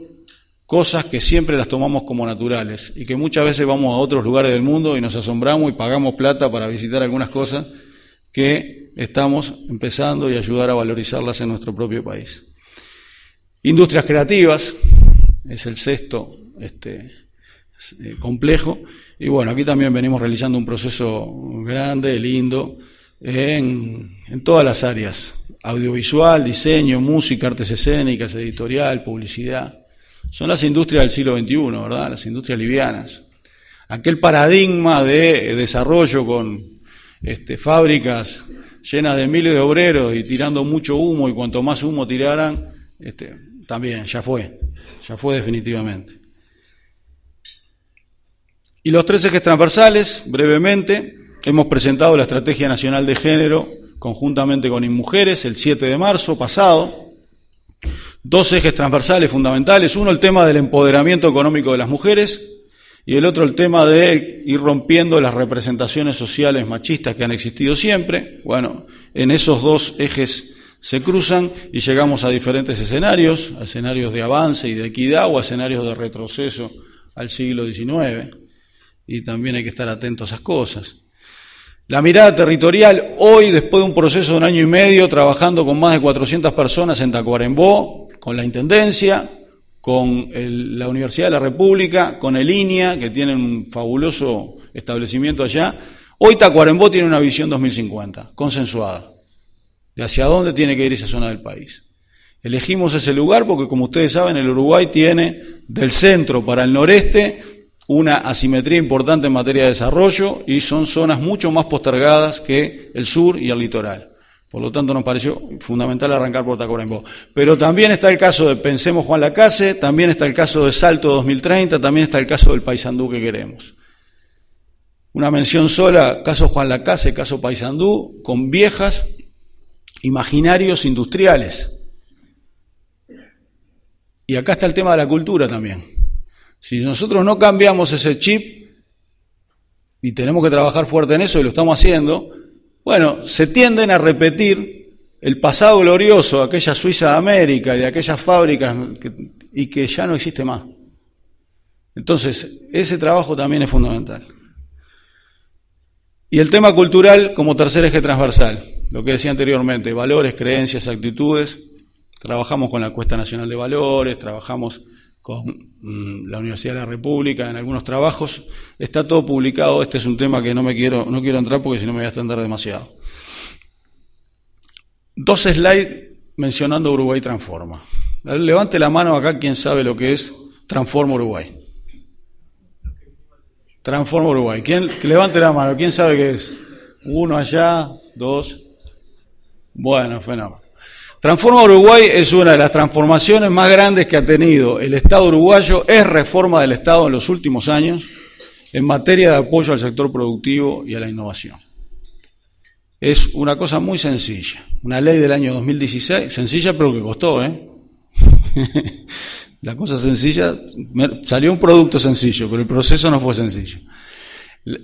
cosas que siempre las tomamos como naturales y que muchas veces vamos a otros lugares del mundo y nos asombramos y pagamos plata para visitar algunas cosas que estamos empezando y ayudar a valorizarlas en nuestro propio país. Industrias creativas es el sexto complejo, y bueno, aquí también venimos realizando un proceso grande, lindo, en todas las áreas: audiovisual, diseño, música, artes escénicas, editorial, publicidad. Son las industrias del siglo XXI, ¿verdad? Las industrias livianas. Aquel paradigma de desarrollo con fábricas llenas de miles de obreros y tirando mucho humo, y cuanto más humo tiraran, también ya fue definitivamente. Y los 3 ejes transversales, brevemente, hemos presentado la Estrategia Nacional de Género conjuntamente con InMujeres el 7 de marzo pasado. 2 ejes transversales fundamentales: uno, el tema del empoderamiento económico de las mujeres, y el otro, el tema de ir rompiendo las representaciones sociales machistas que han existido siempre. Bueno, en esos 2 ejes se cruzan y llegamos a diferentes escenarios, a escenarios de avance y de equidad o a escenarios de retroceso al siglo XIX, y también hay que estar atentos a esas cosas. La mirada territorial, hoy, después de un proceso de 1 año y medio, trabajando con más de 400 personas en Tacuarembó, con la Intendencia, con la Universidad de la República, con el INIA, que tienen un fabuloso establecimiento allá. Hoy Tacuarembó tiene una visión 2050, consensuada, de hacia dónde tiene que ir esa zona del país. Elegimos ese lugar porque, como ustedes saben, el Uruguay tiene del centro para el noreste una asimetría importante en materia de desarrollo y son zonas mucho más postergadas que el sur y el litoral. Por lo tanto, nos pareció fundamental arrancar por Tacuarembó. Pero también está el caso de Pensemos Juan Lacase, también está el caso de Salto 2030, también está el caso del Paysandú que queremos. Una mención sola: caso Juan Lacase, caso Paysandú, con viejas imaginarios industriales. Y acá está el tema de la cultura también. Si nosotros no cambiamos ese chip, y tenemos que trabajar fuerte en eso, y lo estamos haciendo, bueno, se tienden a repetir el pasado glorioso de aquella Suiza de América y de aquellas fábricas y que ya no existe más. Entonces, ese trabajo también es fundamental. Y el tema cultural como tercer eje transversal, lo que decía anteriormente: valores, creencias, actitudes. Trabajamos con la Encuesta Nacional de Valores, trabajamos con la Universidad de la República en algunos trabajos. Está todo publicado. Este es un tema que no quiero entrar porque si no me voy a extender demasiado. 2 slides mencionando Uruguay Transforma. Levante la mano acá quien sabe lo que es Transforma Uruguay. Transforma Uruguay. ¿Quién? Levante la mano. ¿Quién sabe qué es? 1 allá, 2. Bueno, fenómeno. Transforma Uruguay es una de las transformaciones más grandes que ha tenido el Estado uruguayo. Es reforma del Estado en los últimos años en materia de apoyo al sector productivo y a la innovación. Es una cosa muy sencilla. Una ley del año 2016, sencilla pero que costó, ¿eh? La cosa sencilla, salió un producto sencillo, pero el proceso no fue sencillo.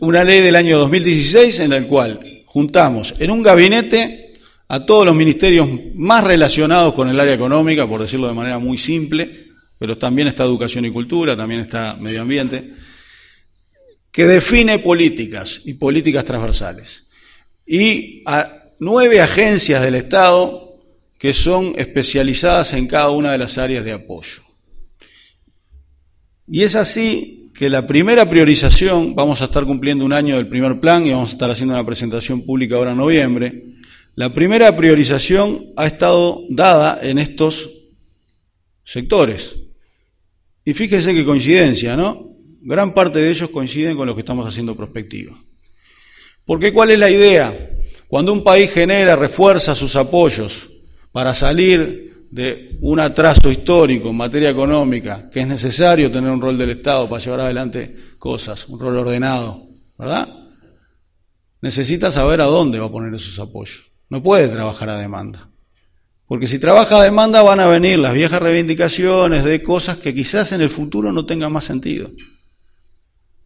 Una ley del año 2016 en la cual juntamos en un gabinete a todos los ministerios más relacionados con el área económica, por decirlo de manera muy simple, pero también está educación y cultura, también está medio ambiente, que define políticas y políticas transversales. Y a 9 agencias del Estado que son especializadas en cada una de las áreas de apoyo. Y es así que la primera priorización, vamos a estar cumpliendo un año del primer plan y vamos a estar haciendo una presentación pública ahora en noviembre. La primera priorización ha estado dada en estos sectores. Y fíjese qué coincidencia, ¿no? Gran parte de ellos coinciden con lo que estamos haciendo prospectiva. Porque ¿cuál es la idea? Cuando un país genera, refuerza sus apoyos para salir de un atraso histórico en materia económica, que es necesario tener un rol del Estado para llevar adelante cosas, un rol ordenado, ¿verdad? Necesita saber a dónde va a poner esos apoyos. No puede trabajar a demanda. Porque si trabaja a demanda van a venir las viejas reivindicaciones de cosas que quizás en el futuro no tengan más sentido.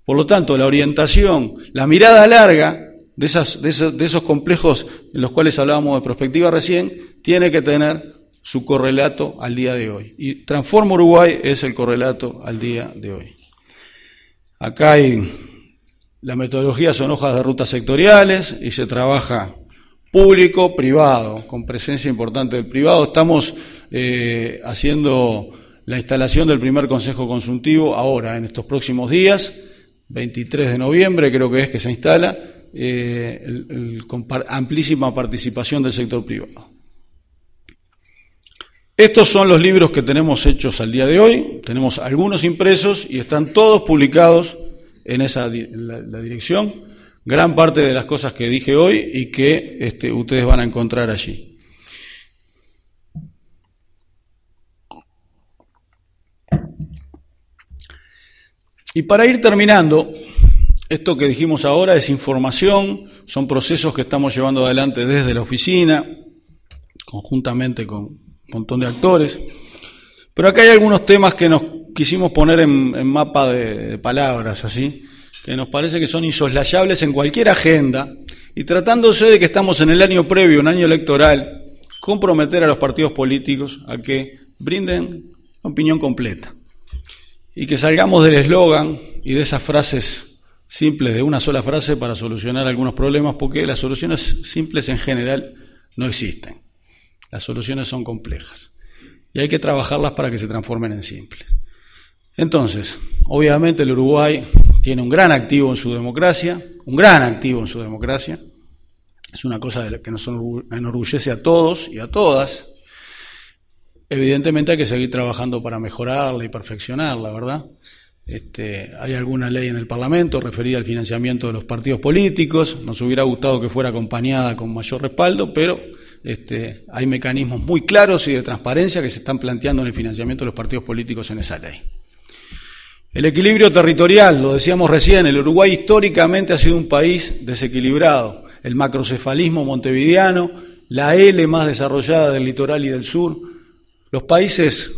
Por lo tanto, la orientación, la mirada larga de esos complejos en los cuales hablábamos de prospectiva recién, tiene que tener su correlato al día de hoy. Y Transforma Uruguay es el correlato al día de hoy. Acá hay, la metodología son hojas de ruta sectoriales y se trabaja público, privado, con presencia importante del privado. Estamos haciendo la instalación del primer consejo consultivo ahora, en estos próximos días, 23 de noviembre creo que es que se instala, con amplísima participación del sector privado. Estos son los libros que tenemos hechos al día de hoy, tenemos algunos impresos y están todos publicados en la dirección, gran parte de las cosas que dije hoy y que ustedes van a encontrar allí. Y para ir terminando, esto que dijimos ahora es información, son procesos que estamos llevando adelante desde la oficina, conjuntamente con un montón de actores, pero acá hay algunos temas que nos quisimos poner en mapa de palabras, así, que nos parece que son insoslayables en cualquier agenda, y tratándose de que estamos en el año previo, un año electoral, comprometer a los partidos políticos a que brinden opinión completa, y que salgamos del eslogan y de esas frases simples, de una sola frase para solucionar algunos problemas, porque las soluciones simples en general no existen. Las soluciones son complejas y hay que trabajarlas para que se transformen en simples. Entonces, obviamente el Uruguay tiene un gran activo en su democracia, es una cosa de la que nos enorgullece a todos y a todas. Evidentemente hay que seguir trabajando para mejorarla y perfeccionarla, ¿verdad? Hay alguna ley en el Parlamento referida al financiamiento de los partidos políticos, nos hubiera gustado que fuera acompañada con mayor respaldo, pero hay mecanismos muy claros y de transparencia que se están planteando en el financiamiento de los partidos políticos en esa ley. El equilibrio territorial, lo decíamos recién, el Uruguay históricamente ha sido un país desequilibrado. El macrocefalismo montevideano, la L más desarrollada del litoral y del sur. Los países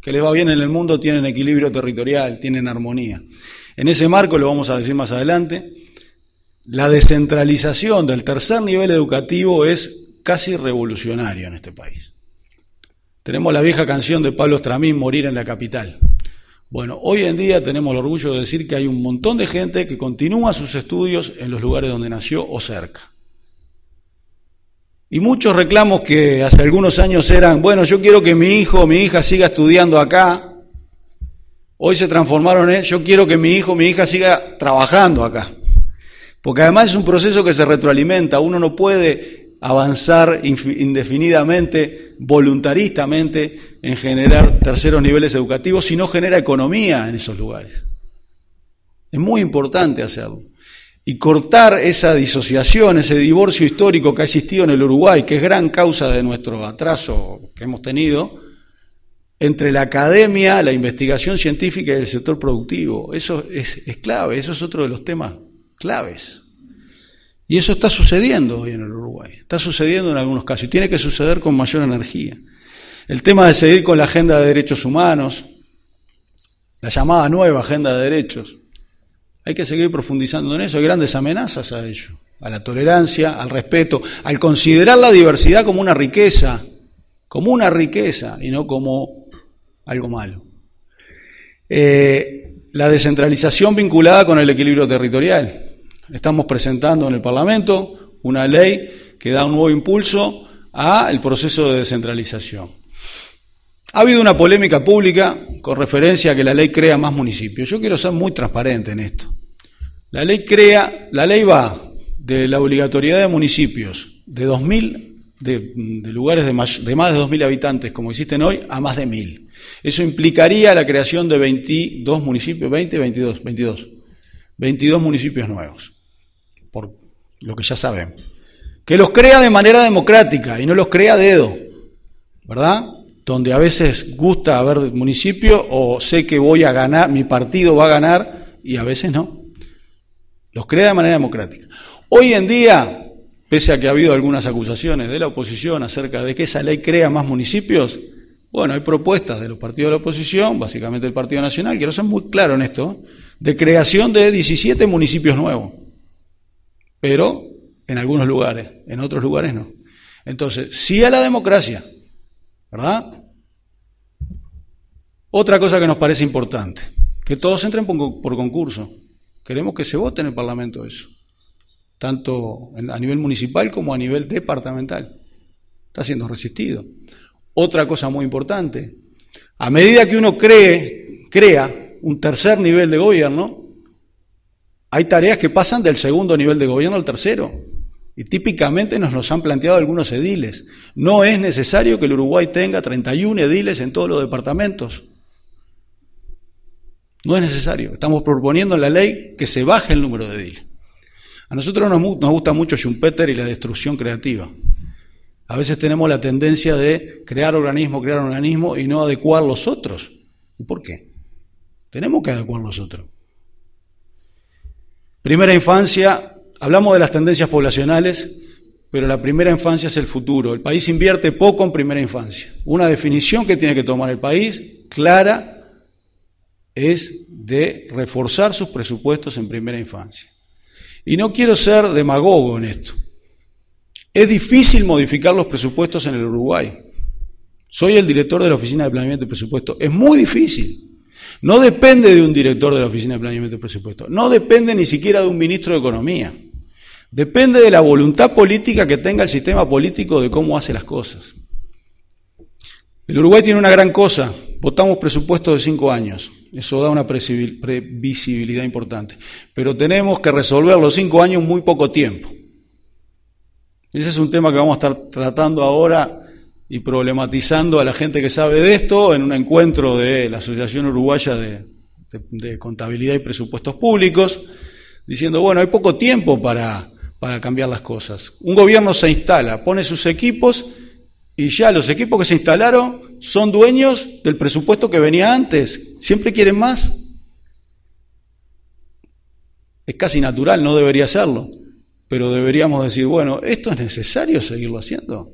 que les va bien en el mundo tienen equilibrio territorial, tienen armonía. En ese marco, lo vamos a decir más adelante, la descentralización del tercer nivel educativo es casi revolucionario en este país. Tenemos la vieja canción de Pablo Estramín, Morir en la capital. Bueno, hoy en día tenemos el orgullo de decir que hay un montón de gente que continúa sus estudios en los lugares donde nació o cerca. Y muchos reclamos que hace algunos años eran, bueno, yo quiero que mi hijo o mi hija siga estudiando acá, hoy se transformaron en, yo quiero que mi hijo o mi hija siga trabajando acá. Porque además es un proceso que se retroalimenta, uno no puede avanzar indefinidamente, voluntaristamente, en generar terceros niveles educativos si no genera economía en esos lugares. Es muy importante hacerlo. Y cortar esa disociación, ese divorcio histórico que ha existido en el Uruguay, que es gran causa de nuestro atraso que hemos tenido, entre la academia, la investigación científica y el sector productivo. Eso es clave, eso es otro de los temas claves. Y eso está sucediendo hoy en el Uruguay, está sucediendo en algunos casos y tiene que suceder con mayor energía. El tema de seguir con la agenda de derechos humanos, la llamada nueva agenda de derechos, hay que seguir profundizando en eso, hay grandes amenazas a ello, a la tolerancia, al respeto, al considerar la diversidad como una riqueza y no como algo malo. La descentralización vinculada con el equilibrio territorial. Estamos presentando en el Parlamento una ley que da un nuevo impulso al proceso de descentralización. Ha habido una polémica pública con referencia a que la ley crea más municipios. Yo quiero ser muy transparente en esto. La ley va de la obligatoriedad de municipios de 2.000, de lugares de más de 2.000 habitantes como existen hoy, a más de 1.000. Eso implicaría la creación de 22 municipios, 22 municipios nuevos, por lo que ya sabemos. Que los crea de manera democrática y no los crea a dedo, ¿verdad? Donde a veces gusta haber municipio o sé que voy a ganar, mi partido va a ganar y a veces no. Los crea de manera democrática. Hoy en día, pese a que ha habido algunas acusaciones de la oposición acerca de que esa ley crea más municipios, bueno, hay propuestas de los partidos de la oposición, básicamente el Partido Nacional, quiero ser muy claro en esto, de creación de 17 municipios nuevos. Pero en algunos lugares, en otros lugares no. Entonces, sí a la democracia, ¿verdad? Otra cosa que nos parece importante, que todos entren por concurso. Queremos que se vote en el Parlamento eso, tanto a nivel municipal como a nivel departamental. Está siendo resistido. Otra cosa muy importante, a medida que uno crea un tercer nivel de gobierno, hay tareas que pasan del segundo nivel de gobierno al tercero. Y típicamente nos los han planteado algunos ediles. No es necesario que el Uruguay tenga 31 ediles en todos los departamentos. No es necesario. Estamos proponiendo en la ley que se baje el número de ediles. A nosotros nos gusta mucho Schumpeter y la destrucción creativa. A veces tenemos la tendencia de crear organismo y no adecuar los otros. ¿Y por qué? Tenemos que adecuar los otros. Primera infancia, hablamos de las tendencias poblacionales, pero la primera infancia es el futuro. El país invierte poco en primera infancia. Una definición que tiene que tomar el país, clara, es de reforzar sus presupuestos en primera infancia. Y no quiero ser demagogo en esto. Es difícil modificar los presupuestos en el Uruguay. Soy el director de la Oficina de Planeamiento y Presupuesto. Es muy difícil. No depende de un director de la Oficina de Planeamiento y Presupuesto. No depende ni siquiera de un ministro de Economía. Depende de la voluntad política que tenga el sistema político de cómo hace las cosas. El Uruguay tiene una gran cosa. Votamos presupuestos de 5 años. Eso da una previsibilidad importante. Pero tenemos que resolver los 5 años en muy poco tiempo. Ese es un tema que vamos a estar tratando ahora y problematizando a la gente que sabe de esto en un encuentro de la Asociación Uruguaya de Contabilidad y Presupuestos Públicos, diciendo, bueno, hay poco tiempo para cambiar las cosas. Un gobierno se instala, pone sus equipos y ya los equipos que se instalaron son dueños del presupuesto que venía antes. Siempre quieren más. Es casi natural, no debería serlo. Pero deberíamos decir, bueno, ¿esto es necesario seguirlo haciendo?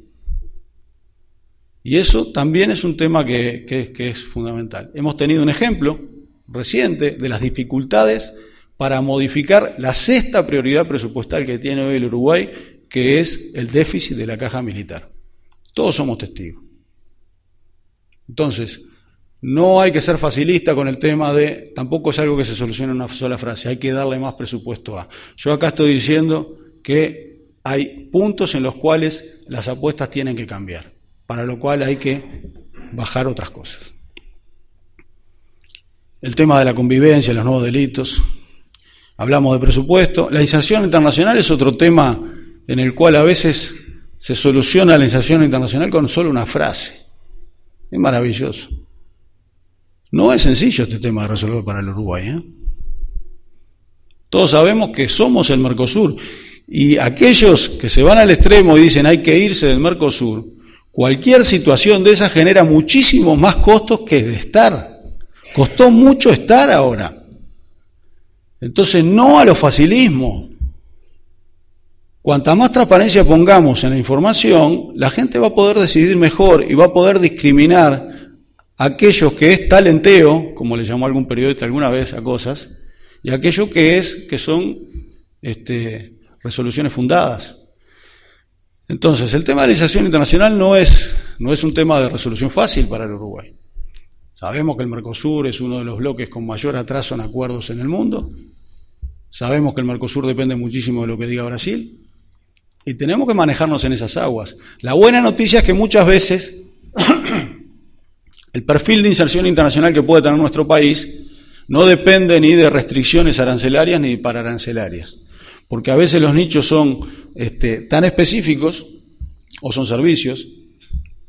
Y eso también es un tema que es fundamental. Hemos tenido un ejemplo reciente de las dificultades para modificar la sexta prioridad presupuestal que tiene hoy el Uruguay, que es el déficit de la caja militar. Todos somos testigos. Entonces, no hay que ser facilista con el tema de, tampoco es algo que se solucione en una sola frase, hay que darle más presupuesto a. Yo acá estoy diciendo que hay puntos en los cuales las apuestas tienen que cambiar, para lo cual hay que bajar otras cosas. El tema de la convivencia, los nuevos delitos, hablamos de presupuesto. La inserción internacional es otro tema en el cual a veces se soluciona la inserción internacional con solo una frase. Es maravilloso. No es sencillo este tema de resolver para el Uruguay, ¿eh? Todos sabemos que somos el Mercosur, y aquellos que se van al extremo y dicen hay que irse del Mercosur, cualquier situación de esa genera muchísimos más costos que el estar. Costó mucho estar ahora. Entonces, no a los facilismos. Cuanta más transparencia pongamos en la información, la gente va a poder decidir mejor y va a poder discriminar a aquellos que es talenteo, como le llamó algún periodista alguna vez a cosas, y aquellos que son resoluciones fundadas. Entonces, el tema de la inserción internacional no es un tema de resolución fácil para el Uruguay. Sabemos que el Mercosur es uno de los bloques con mayor atraso en acuerdos en el mundo. Sabemos que el Mercosur depende muchísimo de lo que diga Brasil. Y tenemos que manejarnos en esas aguas. La buena noticia es que muchas veces el perfil de inserción internacional que puede tener nuestro país no depende ni de restricciones arancelarias ni pararancelarias. Porque a veces los nichos son tan específicos, o son servicios,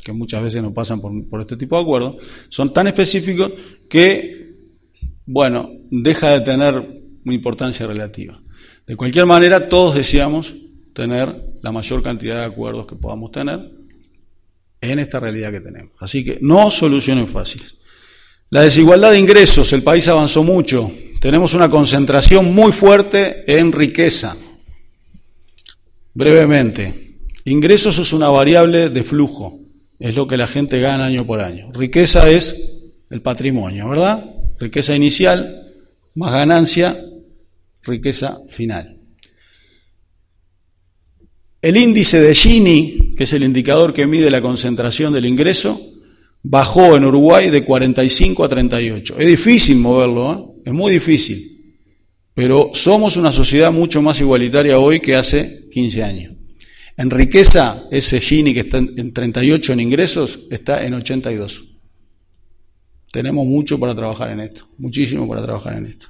que muchas veces no pasan por este tipo de acuerdos, son tan específicos que, bueno, deja de tener una importancia relativa. De cualquier manera, todos deseamos tener la mayor cantidad de acuerdos que podamos tener en esta realidad que tenemos. Así que no soluciones fáciles. La desigualdad de ingresos, el país avanzó mucho. Tenemos una concentración muy fuerte en riqueza. Brevemente, ingresos es una variable de flujo. Es lo que la gente gana año por año. Riqueza es el patrimonio, ¿verdad? Riqueza inicial, más ganancia, riqueza final. El índice de Gini, que es el indicador que mide la concentración del ingreso, bajó en Uruguay de 45 a 38. Es difícil moverlo, ¿eh? Es muy difícil. Pero somos una sociedad mucho más igualitaria hoy que hace 15 años. En riqueza, ese Gini que está en 38 en ingresos, está en 82. Tenemos mucho para trabajar en esto, muchísimo para trabajar en esto.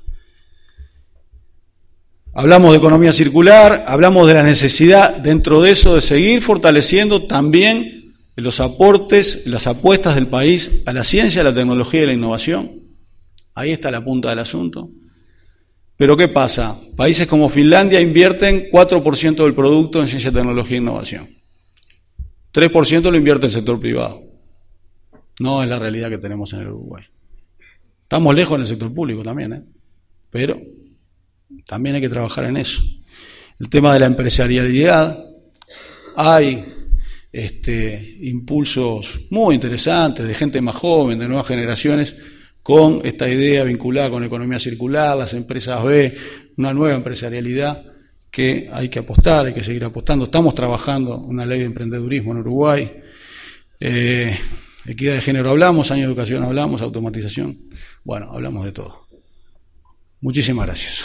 Hablamos de economía circular, hablamos de la necesidad dentro de eso de seguir fortaleciendo también los aportes, las apuestas del país a la ciencia, a la tecnología y la innovación. Ahí está la punta del asunto. Pero ¿qué pasa? Países como Finlandia invierten 4% del producto en ciencia, tecnología e innovación. 3% lo invierte el sector privado. No es la realidad que tenemos en el Uruguay. Estamos lejos en el sector público también, ¿eh? Pero también hay que trabajar en eso. El tema de la empresarialidad, hay impulsos muy interesantes de gente más joven, de nuevas generaciones, con esta idea vinculada con economía circular, las empresas B, una nueva empresarialidad que hay que apostar, hay que seguir apostando. Estamos trabajando una ley de emprendedurismo en Uruguay. Equidad de género hablamos, año de educación hablamos, automatización. Bueno, hablamos de todo. Muchísimas gracias.